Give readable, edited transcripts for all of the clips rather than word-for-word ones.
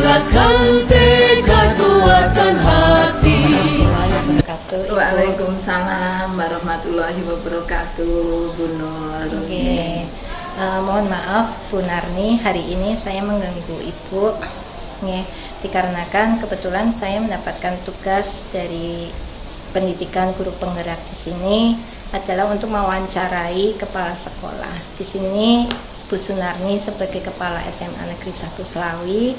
bulatkan tekad, kuatkan hati. Waalaikumsalam warahmatullahi wabarakatuh, Bu Nur. Oke. Mohon maaf Bu Narni, hari ini saya mengganggu Ibu. Dikarenakan kebetulan saya mendapatkan tugas dari pendidikan guru penggerak di sini adalah untuk mewawancarai kepala sekolah. Di sini Bu Sunarni sebagai kepala SMA Negeri 1 Selawi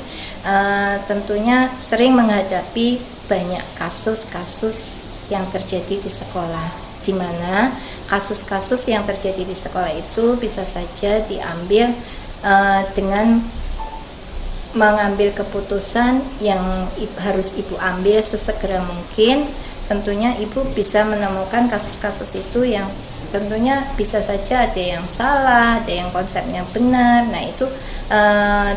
tentunya sering menghadapi banyak kasus-kasus yang terjadi di sekolah, di mana kasus-kasus yang terjadi di sekolah itu bisa saja diambil dengan mengambil keputusan yang harus Ibu ambil sesegera mungkin. Tentunya Ibu bisa menemukan kasus-kasus itu yang tentunya bisa saja ada yang salah, ada yang konsepnya benar. Nah itu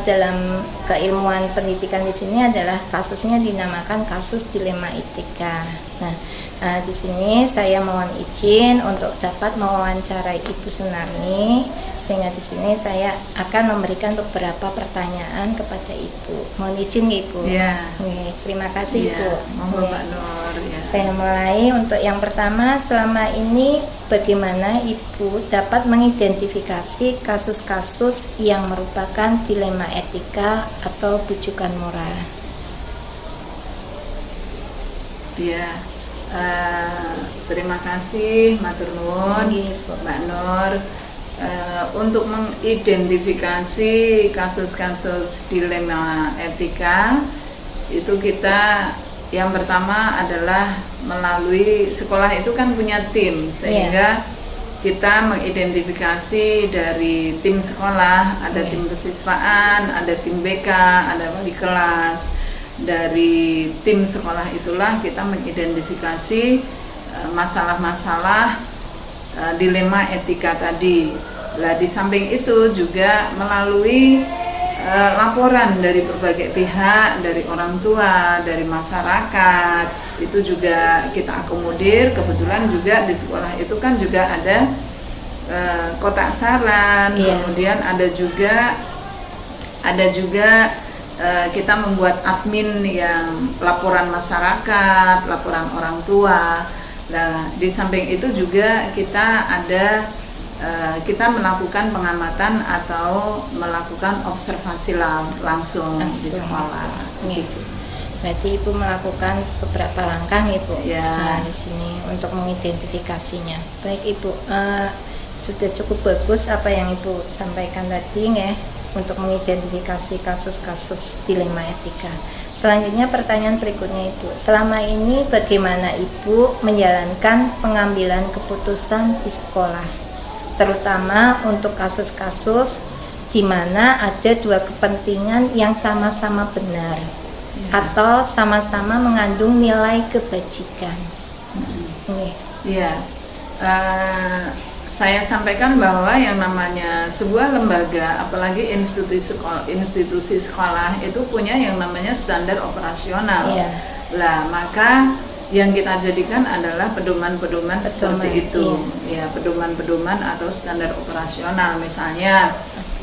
dalam keilmuan pendidikan di sini adalah kasusnya dinamakan kasus dilema etika. Nah di sini saya mohon izin untuk dapat mewawancarai Ibu Sunarni, sehingga di sini saya akan memberikan beberapa pertanyaan kepada Ibu. Mohon izin Ibu. Ya. Terima kasih Ibu. Monggo Mbak Nur. Ya. Saya mulai untuk yang pertama, selama ini bagaimana Ibu dapat mengidentifikasi kasus-kasus yang merupakan dilema etika atau bujukan moral? Ya. Terima kasih matur nuwun Mbak Nur. Untuk mengidentifikasi kasus-kasus dilema etika itu kita yang pertama adalah melalui sekolah itu kan punya tim, sehingga kita mengidentifikasi dari tim sekolah, ada tim kesiswaan, ada tim BK, ada wali kelas. Dari tim sekolah itulah kita mengidentifikasi masalah-masalah dilema etika tadi. Nah, di samping itu juga melalui laporan dari berbagai pihak, dari orang tua, dari masyarakat, itu juga kita akomodir. Kebetulan juga di sekolah itu kan juga ada kotak saran, kemudian ada juga kita membuat admin yang laporan masyarakat, laporan orang tua. Nah, di samping itu juga kita melakukan pengamatan atau melakukan observasi langsung di sekolah. Gitu. Berarti Ibu melakukan beberapa langkah Ibu di sini untuk mengidentifikasinya. Baik Ibu, sudah cukup bagus apa yang Ibu sampaikan tadi untuk mengidentifikasi kasus-kasus dilema etika. Selanjutnya pertanyaan berikutnya Ibu, selama ini bagaimana Ibu menjalankan pengambilan keputusan di sekolah, terutama untuk kasus-kasus di mana ada dua kepentingan yang sama-sama benar atau sama-sama mengandung nilai kebajikan? Saya sampaikan bahwa yang namanya sebuah lembaga, apalagi institusi sekolah itu punya yang namanya standar operasional. Lah, maka yang kita jadikan adalah pedoman-pedoman seperti itu. Pedoman-pedoman atau standar operasional. Misalnya,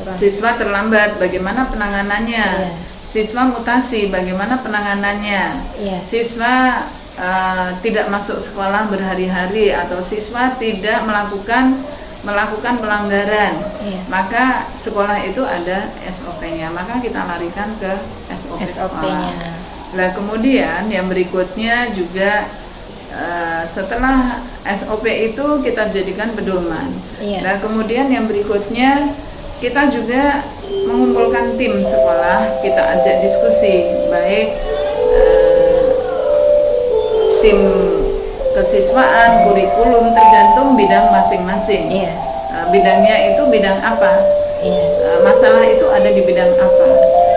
siswa terlambat, bagaimana penanganannya? Siswa mutasi, bagaimana penanganannya? Siswa tidak masuk sekolah berhari-hari atau siswa tidak melakukan pelanggaran, maka sekolah itu ada SOP-nya, maka kita larikan ke SOP sekolah. Nah, kemudian yang berikutnya juga setelah SOP itu kita jadikan pedoman. Nah, kemudian yang berikutnya kita juga mengumpulkan tim sekolah, kita ajak diskusi, baik tim kesiswaan, kurikulum, tergantung bidang masing-masing. Bidangnya itu bidang apa? Masalah itu ada di bidang apa?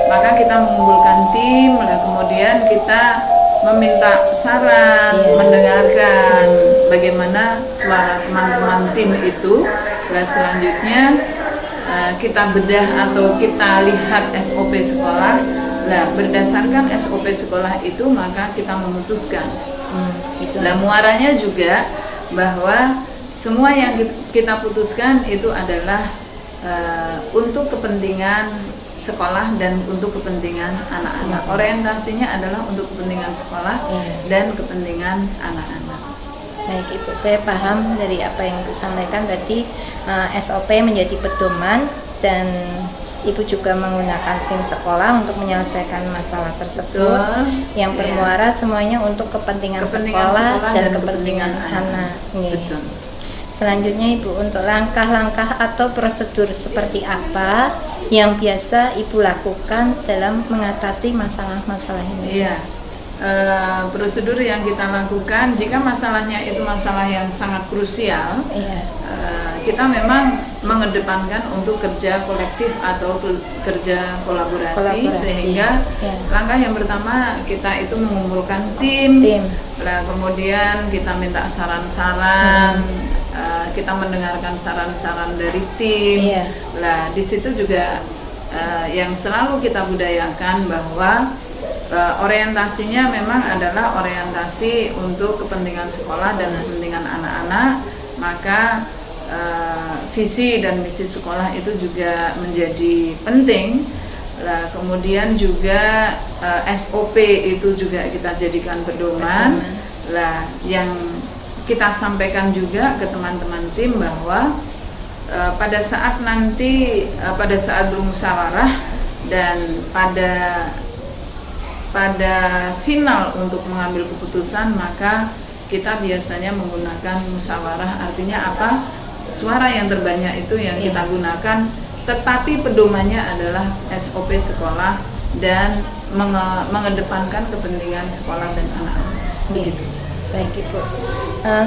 Maka kita mengumpulkan tim, dan kemudian kita meminta saran, mendengarkan bagaimana suara teman-teman tim itu. Dan selanjutnya kita bedah atau kita lihat SOP sekolah. Nah, berdasarkan SOP sekolah itu maka kita memutuskan. Nah, muaranya juga bahwa semua yang kita putuskan itu adalah untuk kepentingan sekolah dan untuk kepentingan anak-anak. Orientasinya adalah untuk kepentingan sekolah dan kepentingan anak-anak. Baik Ibu, saya paham dari apa yang Ibu sampaikan tadi. SOP menjadi pedoman dan Ibu juga menggunakan tim sekolah untuk menyelesaikan masalah tersebut. Yang bermuara semuanya untuk kepentingan sekolah dan kepentingan anak. Betul. Selanjutnya Ibu, untuk langkah-langkah atau prosedur seperti apa yang biasa Ibu lakukan dalam mengatasi masalah-masalah ini? Iya, prosedur yang kita lakukan jika masalahnya itu masalah yang sangat krusial, kita memang mengedepankan untuk kerja kolektif atau kerja kolaborasi. Sehingga langkah yang pertama kita itu mengumpulkan tim. Nah, kemudian kita minta saran-saran, kita mendengarkan saran-saran dari tim. Nah, di situ juga yang selalu kita budayakan bahwa orientasinya memang adalah orientasi untuk kepentingan sekolah dan kepentingan anak-anak. Maka visi dan misi sekolah itu juga menjadi penting. Nah, kemudian juga SOP itu juga kita jadikan pedoman. Nah, yang kita sampaikan juga ke teman-teman tim bahwa pada saat nanti pada saat bermusyawarah dan pada final untuk mengambil keputusan, maka kita biasanya menggunakan musyawarah. Artinya apa? Suara yang terbanyak itu yang kita gunakan, tetapi pedomannya adalah SOP sekolah dan mengedepankan kepentingan sekolah dan anak-anak. Begitu. Baik Ibu.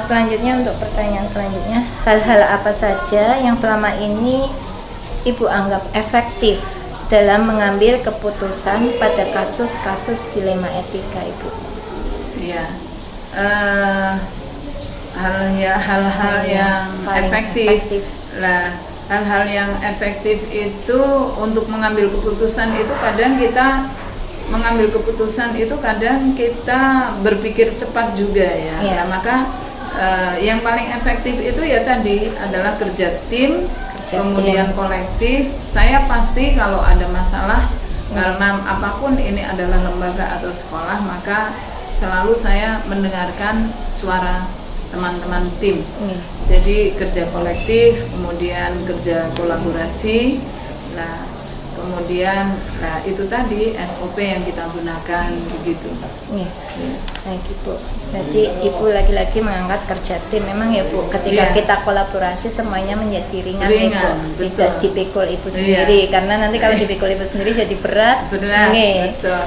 Selanjutnya untuk pertanyaan selanjutnya, hal-hal apa saja yang selama ini Ibu anggap efektif dalam mengambil keputusan pada kasus-kasus dilema etika Ibu? Iya, hal-hal yang efektif. Lah, hal-hal yang efektif itu untuk mengambil keputusan itu kadang kita berpikir cepat juga ya. Nah, maka yang paling efektif itu ya tadi adalah kerja tim, kemudian kolektif. Saya pasti kalau ada masalah, karena apapun ini adalah lembaga atau sekolah, maka selalu saya mendengarkan suara teman-teman tim. Jadi kerja kolektif, kemudian kerja kolaborasi. Nah, kemudian itu tadi SOP yang kita gunakan begitu. Baik Ibu. Berarti Ibu lagi-lagi mengangkat kerja tim. Memang ya Bu, ketika kita kolaborasi semuanya menjadi ringan Ibu. Tidak dipikul Ibu sendiri, karena nanti kalau dipikul Ibu sendiri jadi berat. Betul.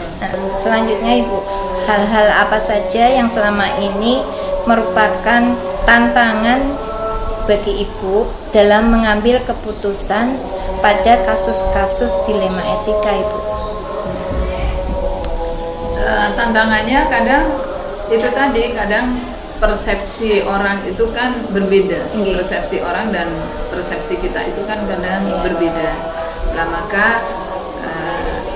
Selanjutnya Ibu, hal-hal apa saja yang selama ini merupakan tantangan bagi Ibu dalam mengambil keputusan pada kasus-kasus dilema etika Ibu? Tantangannya kadang itu tadi, kadang persepsi orang itu kan berbeda. Persepsi orang dan persepsi kita itu kan kadang berbeda. Nah, maka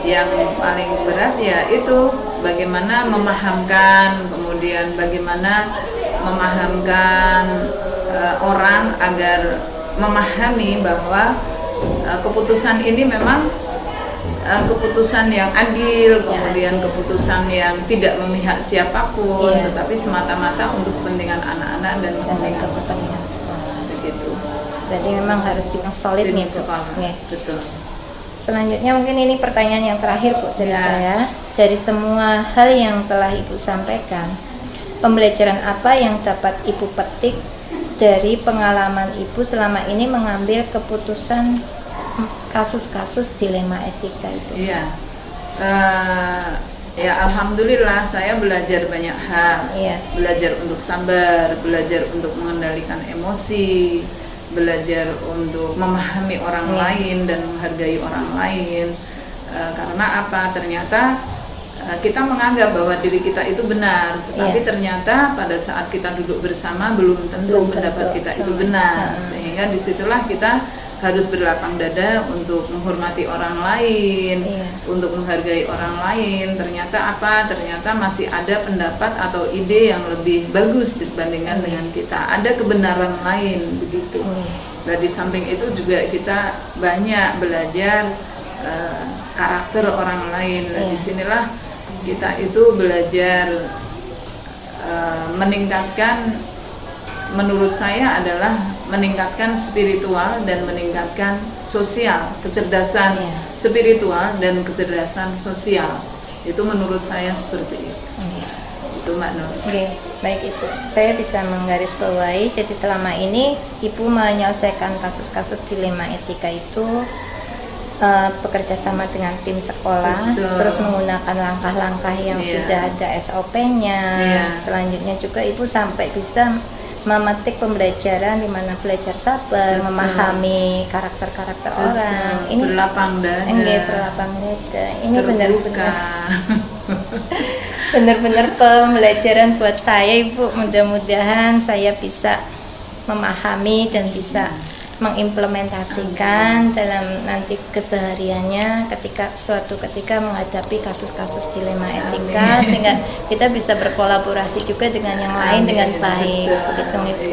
yang paling berat ya itu bagaimana memahamkan, kemudian bagaimana memahamkan orang agar memahami bahwa keputusan ini memang keputusan yang adil, kemudian keputusan yang tidak memihak siapapun, tetapi semata-mata untuk kepentingan anak-anak dan kepentingan sekolah. Begitu. Berarti memang harus solid nih Bu. Betul. Selanjutnya mungkin ini pertanyaan yang terakhir Bu dari saya. Dari semua hal yang telah Ibu sampaikan, pembelajaran apa yang dapat Ibu petik dari pengalaman Ibu selama ini mengambil keputusan kasus-kasus dilema etika itu? Ya alhamdulillah saya belajar banyak hal. Belajar untuk sabar, belajar untuk mengendalikan emosi, belajar untuk memahami orang lain dan menghargai orang lain. Karena apa? Ternyata kita menganggap bahwa diri kita itu benar, tetapi ternyata pada saat kita duduk bersama belum tentu pendapat kita itu benar. Sehingga disitulah kita harus berlapang dada untuk menghormati orang lain, untuk menghargai orang lain. Ternyata apa? Ternyata masih ada pendapat atau ide yang lebih bagus dibandingkan dengan kita. Ada kebenaran lain begitu. Nah, di samping itu juga kita banyak belajar karakter orang lain. Nah, disinilah kita itu belajar meningkatkan, menurut saya adalah meningkatkan spiritual dan meningkatkan sosial, kecerdasan spiritual dan kecerdasan sosial. Itu menurut saya seperti itu. Itu Mbak Nur. Oke, baik Ibu. Saya bisa menggarisbawahi, jadi selama ini Ibu menyelesaikan kasus-kasus dilema etika itu bekerja sama dengan tim sekolah. Betul. Terus menggunakan langkah-langkah yang sudah ada SOP-nya. Selanjutnya juga Ibu sampai bisa memetik pembelajaran di mana belajar sabar, memahami karakter-karakter orang. Ini berlapang dada. Berlapang dada. Ini benar-benar benar-benar pembelajaran buat saya, Ibu. Mudah-mudahan saya bisa memahami dan bisa mengimplementasikan dalam nanti kesehariannya suatu ketika menghadapi kasus-kasus dilema etika, sehingga kita bisa berkolaborasi juga dengan yang lain dengan baik. Begitu, Ibu.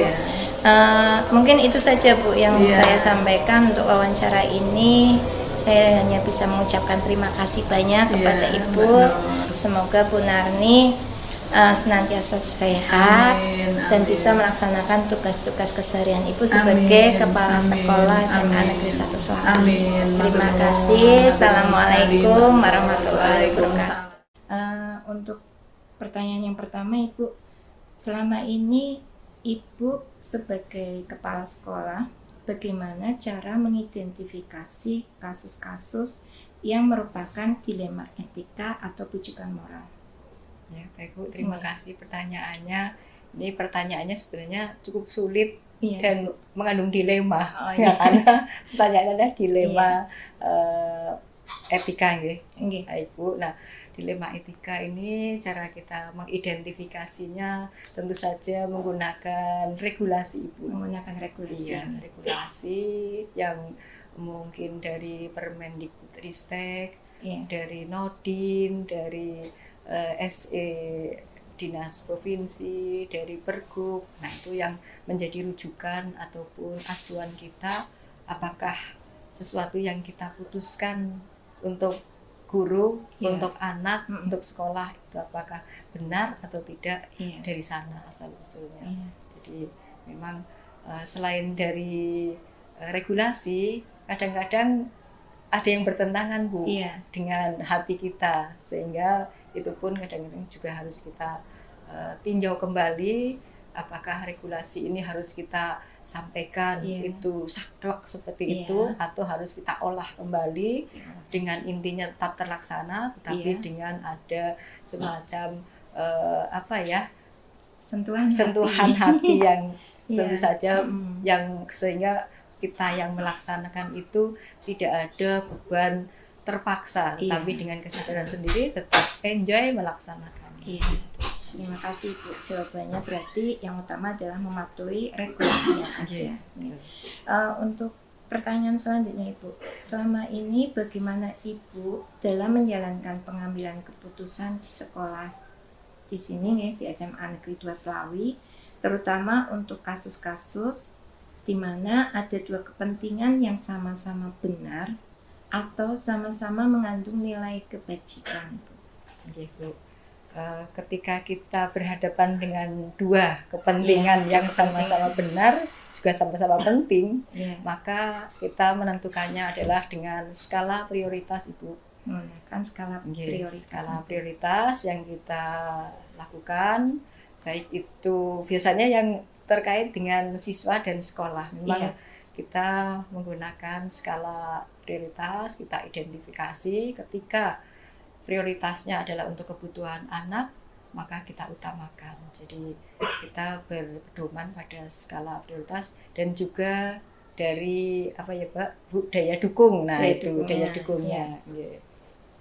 Mungkin itu saja, Bu, yang saya sampaikan untuk wawancara ini. Saya hanya bisa mengucapkan terima kasih banyak kepada Ibu. Semoga Bu Narni senantiasa sehat dan bisa melaksanakan tugas-tugas keseharian Ibu sebagai Kepala Sekolah SMA Negeri 1 Slawi. Terima kasih. Assalamualaikum warahmatullahi wabarakatuh. Untuk pertanyaan yang pertama, Ibu, selama ini Ibu sebagai Kepala Sekolah, bagaimana cara mengidentifikasi kasus-kasus yang merupakan dilema etika atau bujukan moral? Ya, baik Bu, terima kasih pertanyaannya. Ini pertanyaannya sebenarnya cukup sulit dan mengandung dilema. Karena pertanyaannya adalah dilema etika, Ibu. Nah, dilema etika ini cara kita mengidentifikasinya tentu saja menggunakan regulasi, Ibu. Menggunakan regulasi. Iya, regulasi yang mungkin dari Permendikbudristek, dari Nodin, dari SE Dinas Provinsi, dari Pergub. Nah, itu yang menjadi rujukan ataupun acuan kita, apakah sesuatu yang kita putuskan untuk guru, untuk anak, untuk sekolah itu apakah benar atau tidak dari sana asal-usulnya. Jadi memang selain dari regulasi, kadang-kadang ada yang bertentangan, Bu, dengan hati kita, sehingga itu pun kadang-kadang juga harus kita tinjau kembali, apakah regulasi ini harus kita sampaikan itu saklek seperti itu, atau harus kita olah kembali dengan intinya tetap terlaksana, tetapi dengan ada semacam sentuhan hati yang tentu saja yang sehingga kita yang melaksanakan itu tidak ada beban terpaksa, tapi dengan kesadaran sendiri tetap enjoy melaksanakan. Terima kasih, Bu. Jawabannya berarti yang utama adalah mematuhi regulasi yang ada. Untuk pertanyaan selanjutnya, Ibu, selama ini bagaimana Ibu dalam menjalankan pengambilan keputusan di sekolah di sini di SMA Negeri 2 Slawi, terutama untuk kasus-kasus di mana ada dua kepentingan yang sama-sama benar atau sama-sama mengandung nilai kebajikan, Bu? Bu. Ketika kita berhadapan dengan dua kepentingan yang sama-sama benar, juga sama-sama penting, maka kita menentukannya adalah dengan skala prioritas, Ibu. Menggunakan skala prioritas. Skala prioritas yang kita lakukan, baik itu biasanya yang terkait dengan siswa dan sekolah. Memang kita menggunakan skala prioritas, kita identifikasi ketika prioritasnya adalah untuk kebutuhan anak, maka kita utamakan. Jadi kita berpedoman pada skala prioritas dan juga dari daya dukung. Nah, itu daya dukungnya.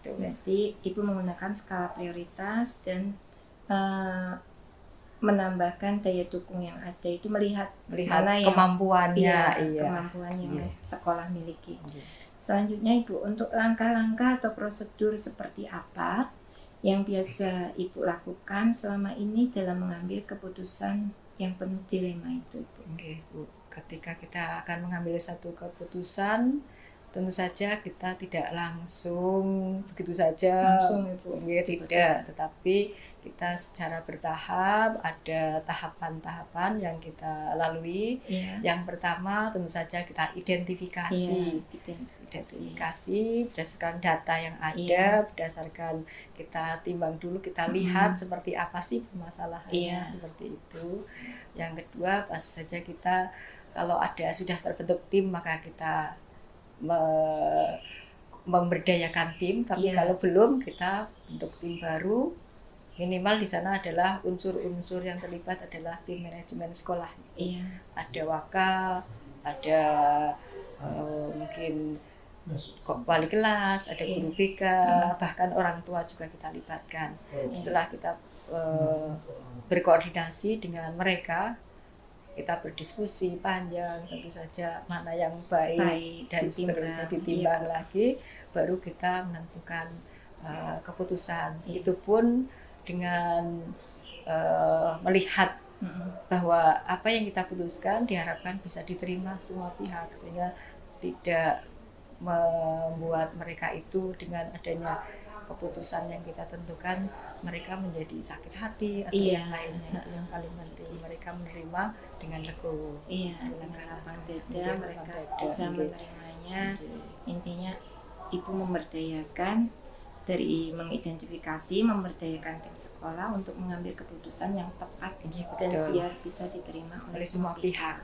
Berarti Ibu menggunakan skala prioritas dan menambahkan daya dukung yang ada, itu melihat kemampuannya, kemampuan yang sekolah miliki. Selanjutnya, Ibu, untuk langkah-langkah atau prosedur seperti apa yang biasa Ibu lakukan selama ini dalam mengambil keputusan yang penuh dilema itu, Ibu? Oke, Bu. Ketika kita akan mengambil satu keputusan, tentu saja kita tidak langsung begitu saja, Ibu. Tidak, tetapi kita secara bertahap, ada tahapan-tahapan yang kita lalui. Yang pertama tentu saja kita identifikasi berdasarkan data yang ada, berdasarkan kita timbang dulu, kita lihat seperti apa sih permasalahannya, seperti itu. Yang kedua pasti saja kita kalau sudah terbentuk tim, maka kita memberdayakan tim, tapi kalau belum, kita bentuk tim baru. Minimal di sana adalah unsur-unsur yang terlibat adalah tim manajemen sekolah. Ada wakal, ada mungkin wali kelas, ada guru BK, bahkan orang tua juga kita libatkan. Setelah kita berkoordinasi dengan mereka, kita berdiskusi panjang, tentu saja mana yang baik dan seterusnya ditimbang lagi, baru kita menentukan keputusan. Itu pun dengan melihat bahwa apa yang kita putuskan diharapkan bisa diterima semua pihak, sehingga tidak membuat mereka itu dengan adanya keputusan yang kita tentukan mereka menjadi sakit hati atau yang lainnya. Itu yang paling penting, mereka menerima dengan legowo. Dengan lapang dada mereka bisa menerimanya. Intinya Ibu memberdayakan dari mengidentifikasi, memberdayakan tim sekolah untuk mengambil keputusan yang tepat dan biar bisa diterima oleh semua pihak.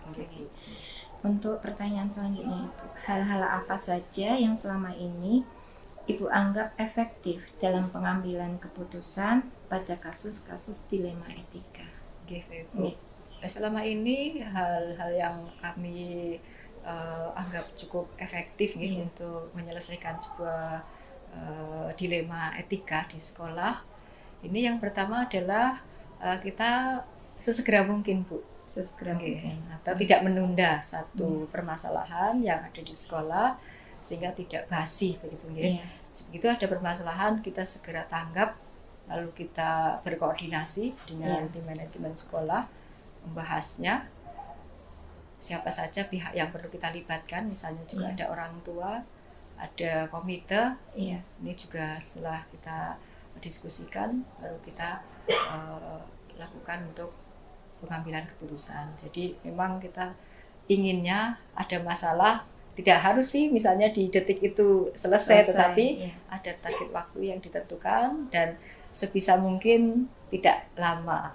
Untuk pertanyaan selanjutnya, Ibu, hal-hal apa saja yang selama ini Ibu anggap efektif dalam pengambilan keputusan pada kasus-kasus dilema etika? Selama ini hal-hal yang kami anggap cukup efektif untuk menyelesaikan sebuah dilema etika di sekolah. Ini yang pertama adalah kita sesegera mungkin, Bu. Mungkin. Atau tidak menunda satu permasalahan yang ada di sekolah sehingga tidak basi begitu. Begitu ada permasalahan, kita segera tanggap, lalu kita berkoordinasi dengan tim manajemen sekolah, membahasnya. Siapa saja pihak yang perlu kita libatkan, misalnya juga ada orang tua, ada komite. Ini juga setelah kita diskusikan baru kita lakukan untuk pengambilan keputusan. Jadi memang kita inginnya ada masalah, tidak harus sih misalnya di detik itu selesai. Tetapi ada target waktu yang ditentukan dan sebisa mungkin tidak lama.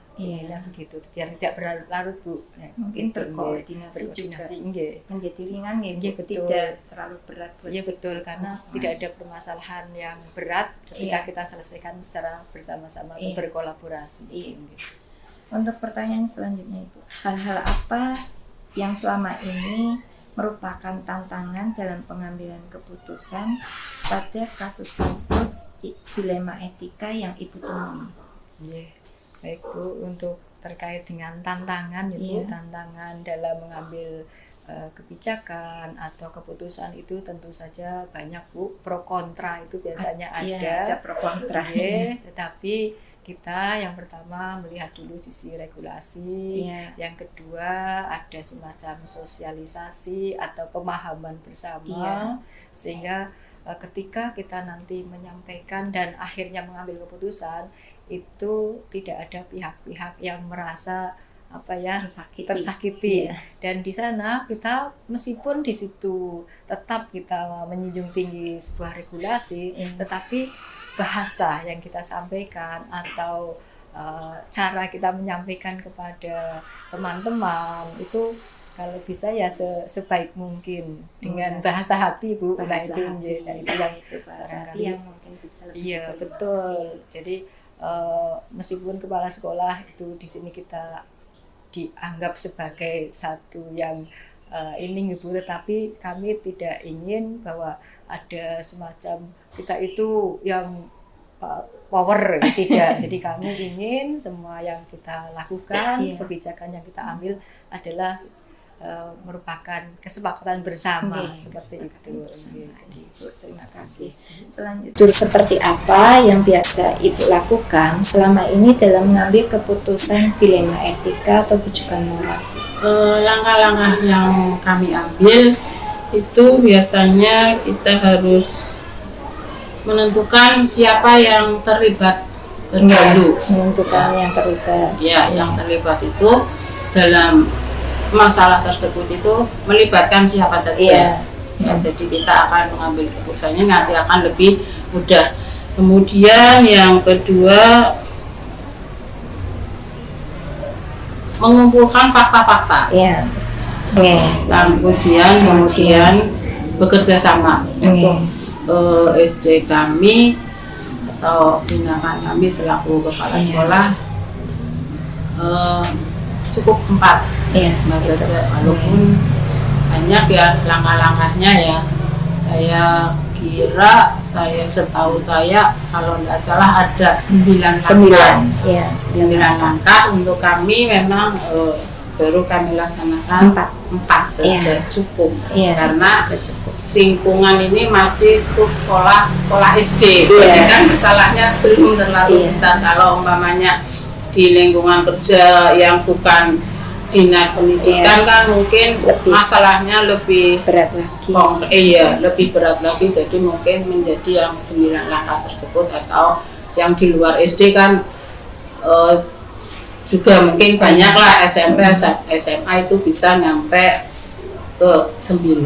Begitu biar tidak berlarut, Bu. Mungkin terkoordinasi juga menjadi ringan tidak terlalu berat buat betul, karena tidak ada permasalahan yang berat ketika kita selesaikan secara bersama-sama atau berkolaborasi. Untuk pertanyaan selanjutnya, Ibu, hal-hal apa yang selama ini merupakan tantangan dalam pengambilan keputusan pada kasus-kasus dilema etika yang Ibu temui? Baik, Bu, untuk terkait dengan tantangan tantangan dalam mengambil kebijakan atau keputusan itu tentu saja banyak, Bu. Pro kontra itu biasanya ada pro kontra. Tetapi kita yang pertama melihat dulu sisi regulasi, yang kedua ada semacam sosialisasi atau pemahaman bersama, sehingga ketika kita nanti menyampaikan dan akhirnya mengambil keputusan itu tidak ada pihak-pihak yang merasa tersakiti. Dan di sana kita meskipun di situ tetap kita menjunjung tinggi sebuah regulasi, tetapi bahasa yang kita sampaikan atau cara kita menyampaikan kepada teman-teman itu kalau bisa ya sebaik mungkin dengan bahasa hati, Bu. Bahasa hati. Dan itu yang mungkin bisa lebih betul. Jadi meskipun kepala sekolah itu di sini kita dianggap sebagai satu yang Ibu, tetapi kami tidak ingin bahwa ada semacam kita itu yang power, tidak. Jadi kami ingin semua yang kita lakukan, kebijakan yang kita ambil adalah merupakan kesepakatan bersama seperti itu. Jadi Ibu, terima kasih. Selanjutnya, seperti apa yang biasa Ibu lakukan selama ini dalam mengambil keputusan dilema etika atau rujukan moral? Langkah-langkah yang kami ambil itu biasanya kita harus menentukan siapa yang terlibat terganggu. Menentukan yang terlibat. Ya, yang terlibat itu dalam masalah tersebut itu melibatkan siapa saja. Ya, jadi kita akan mengambil keputusannya nanti akan lebih mudah. Kemudian yang kedua, mengumpulkan fakta-fakta. Iya. Dan ujian kemudian bekerja sama untuk SD kami atau tindakan kami selaku kepala sekolah cukup 4 saja, walaupun banyak ya langkah-langkahnya ya. Saya kira, setahu saya kalau tidak salah ada 9 langkah untuk kami memang baru kami laksanakan 4 saja cukup karena lingkungan ini masih skup sekolah SD, jadi kan masalahnya belum terlalu besar. Kalau umpamanya di lingkungan kerja yang bukan dinas pendidikan kan mungkin masalahnya lebih berat lagi. Lebih berat lagi, jadi mungkin menjadi yang 9 langkah tersebut, atau yang di luar SD kan juga mungkin banyak lah, SMP SMA itu bisa nyampe ke 9.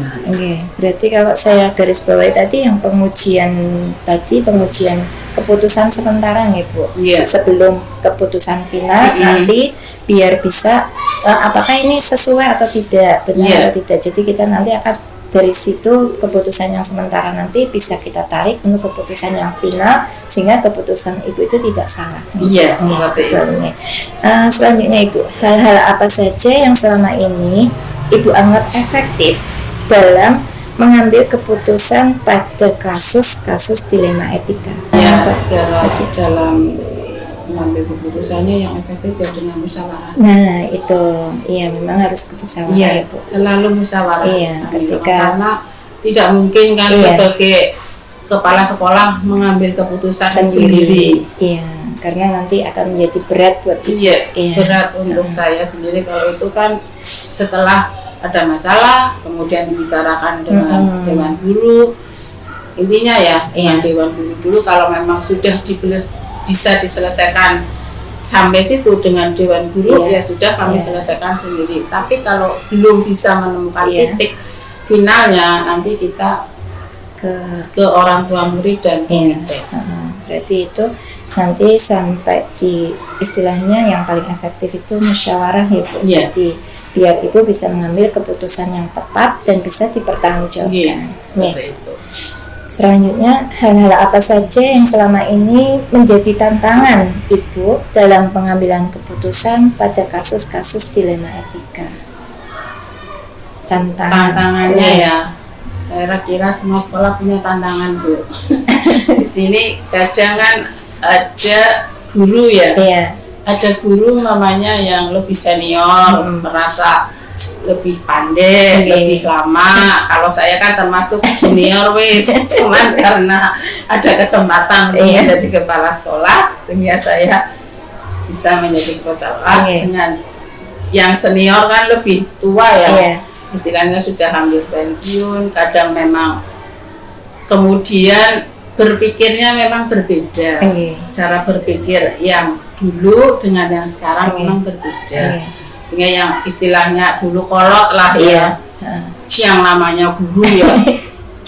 Berarti kalau saya garis bawahi tadi yang pengujian keputusan sementara nih Bu, sebelum keputusan final nanti biar bisa apakah ini sesuai atau tidak, benar atau tidak. Jadi kita nanti akan dari situ keputusan yang sementara nanti bisa kita tarik untuk keputusan yang final sehingga keputusan Ibu itu tidak salah. Seperti itu. Selanjutnya Ibu, hal-hal apa saja yang selama ini Ibu anggap efektif dalam mengambil keputusan pada kasus-kasus dilema etika? Dalam mengambil keputusannya yang efektif ya dengan musyawarah. Nah itu, memang harus musyawarah Bu. Selalu musyawarah. Karena tidak mungkin kan sebagai kepala sekolah mengambil keputusan sendiri. Karena nanti akan menjadi berat buat berat untuk saya sendiri kalau itu kan setelah ada masalah kemudian dibicarakan dengan dewan guru. Intinya dengan dewan guru dulu, kalau memang sudah bisa diselesaikan sampai situ dengan dewan guru ya sudah kami selesaikan sendiri. Tapi kalau belum bisa menemukan titik finalnya, nanti kita ke orang tua murid dan komite. Berarti itu nanti sampai di istilahnya yang paling efektif itu musyawarah ya Bu. Jadi biar Ibu bisa mengambil keputusan yang tepat dan bisa dipertanggungjawabkan. Itu. Selanjutnya, hal-hal apa saja yang selama ini menjadi tantangan Ibu dalam pengambilan keputusan pada kasus-kasus dilema etika? Tantangannya saya kira semua sekolah punya tantangan Bu. Di sini kadang kan ada guru ada guru namanya yang lebih senior, merasa lebih pandai, lebih lama. Kalau saya kan termasuk junior cuman karena ada kesempatan untuk menjadi kepala sekolah sehingga saya bisa menjadi kepala sekolah. Dengan yang senior kan lebih tua istilahnya sudah hampir pensiun. Kadang memang kemudian berpikirnya memang berbeda. Cara berpikir yang dulu dengan yang sekarang memang berbeda. Sehingga yang istilahnya dulu kolot lah yang namanya guru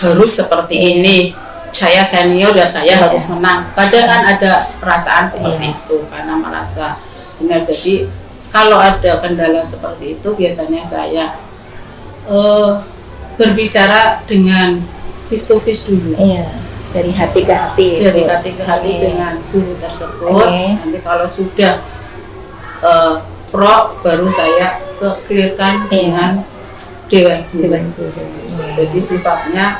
harus seperti ini, saya senior dan saya harus menang. Kadang kan ada perasaan seperti itu karena merasa senior. Jadi kalau ada kendala seperti itu biasanya saya berbicara dengan face to face dulu. Dari hati ke hati. Dengan guru tersebut. Nanti kalau sudah pro baru saya clearkan dengan dewan guru. Jadi sifatnya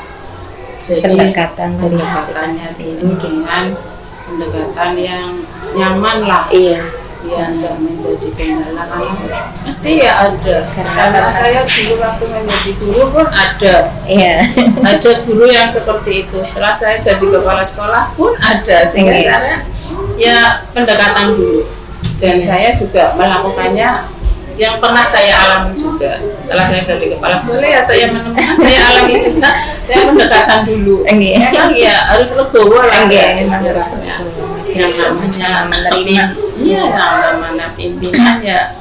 pendekatannya dulu dengan pendekatan yang nyaman lah. ya nggak menjadi kendala karena mesti ya ada. Karena saya dulu waktu menjadi guru pun ada. Ada guru yang seperti itu. Setelah saya jadi kepala sekolah pun ada. Sehingga saya ya pendekatan dulu. Dan saya juga melakukannya yang pernah saya alami juga. Setelah saya jadi kepala sekolah ya saya menemukan saya alami juga. Saya pendekatan dulu. Memang ya harus legowo lah ya istilahnya. Yang namanya menerima. Iya, namanya pimpinan ya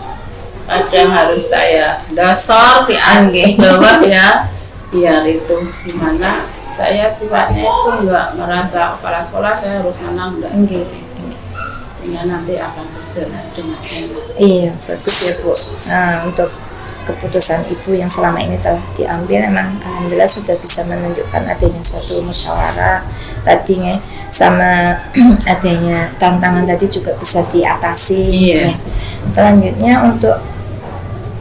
kadang harus saya dasar di bawah ya, biar itu gimana saya sifatnya itu nggak merasa kepala sekolah saya harus menang, enggak seperti itu, sehingga nanti akan berjalan dengan enak. Iya, bagus ya Bu. Nah, untuk keputusan Ibu yang selama ini telah diambil memang alhamdulillah sudah bisa menunjukkan adanya suatu musyawarah tadinya, sama adanya tantangan tadi juga bisa diatasi. Selanjutnya untuk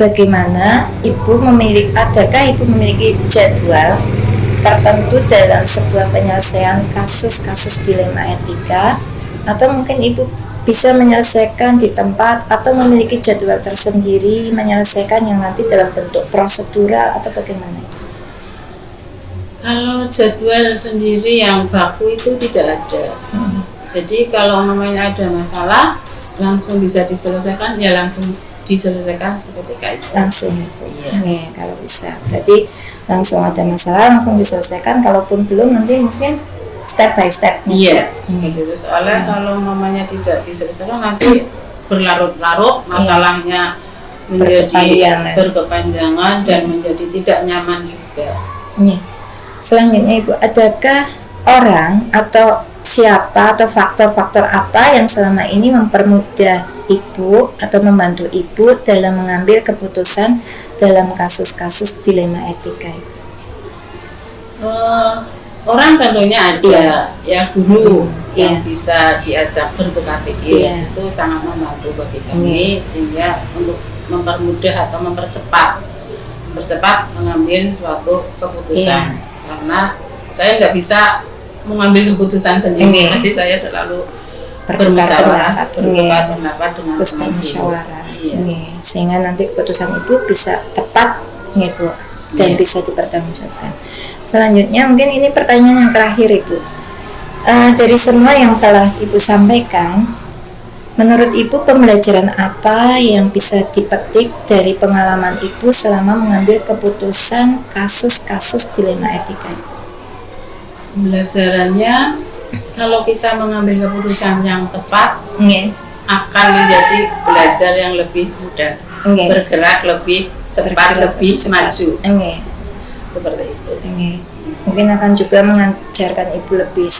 bagaimana adakah Ibu memiliki jadwal tertentu dalam sebuah penyelesaian kasus-kasus dilema etika, atau mungkin Ibu bisa menyelesaikan di tempat atau memiliki jadwal tersendiri menyelesaikan yang nanti dalam bentuk prosedural atau bagaimana? Kalau jadwal sendiri yang baku itu tidak ada. Jadi kalau namanya ada masalah langsung bisa diselesaikan ya langsung diselesaikan seketika itu. Langsung. Iya, kalau bisa. Berarti langsung ada masalah langsung diselesaikan, kalaupun belum nanti mungkin step by step. Iya, seperti itu. Soalnya kalau mamanya tidak diselesaikan nanti berlarut-larut, masalahnya menjadi berkepanjangan dan menjadi tidak nyaman juga. Selanjutnya Ibu, adakah orang atau siapa atau faktor-faktor apa yang selama ini mempermudah Ibu atau membantu Ibu dalam mengambil keputusan dalam kasus-kasus dilema etika itu? Orang tentunya ada, ya guru yang bisa diajak bertukar pikir, itu sangat membantu bagi kami sehingga untuk mempermudah atau mempercepat mengambil suatu keputusan. Karena saya nggak bisa mengambil keputusan sendiri, pasti saya selalu bermusyawarah, bertukar pendapat dengan musyawarah, sehingga nanti keputusan Ibu bisa tepat, Bu, dan bisa dipertanggungjawabkan. Selanjutnya mungkin ini pertanyaan yang terakhir Ibu. Dari semua yang telah Ibu sampaikan, menurut Ibu pembelajaran apa yang bisa dipetik dari pengalaman Ibu selama mengambil keputusan kasus-kasus dilema etika? Pembelajarannya, kalau kita mengambil keputusan yang tepat, akan menjadi belajar yang lebih mudah, bergerak lebih cepat, lebih maju. Seperti itu. Mungkin akan juga mengajarkan Ibu lebih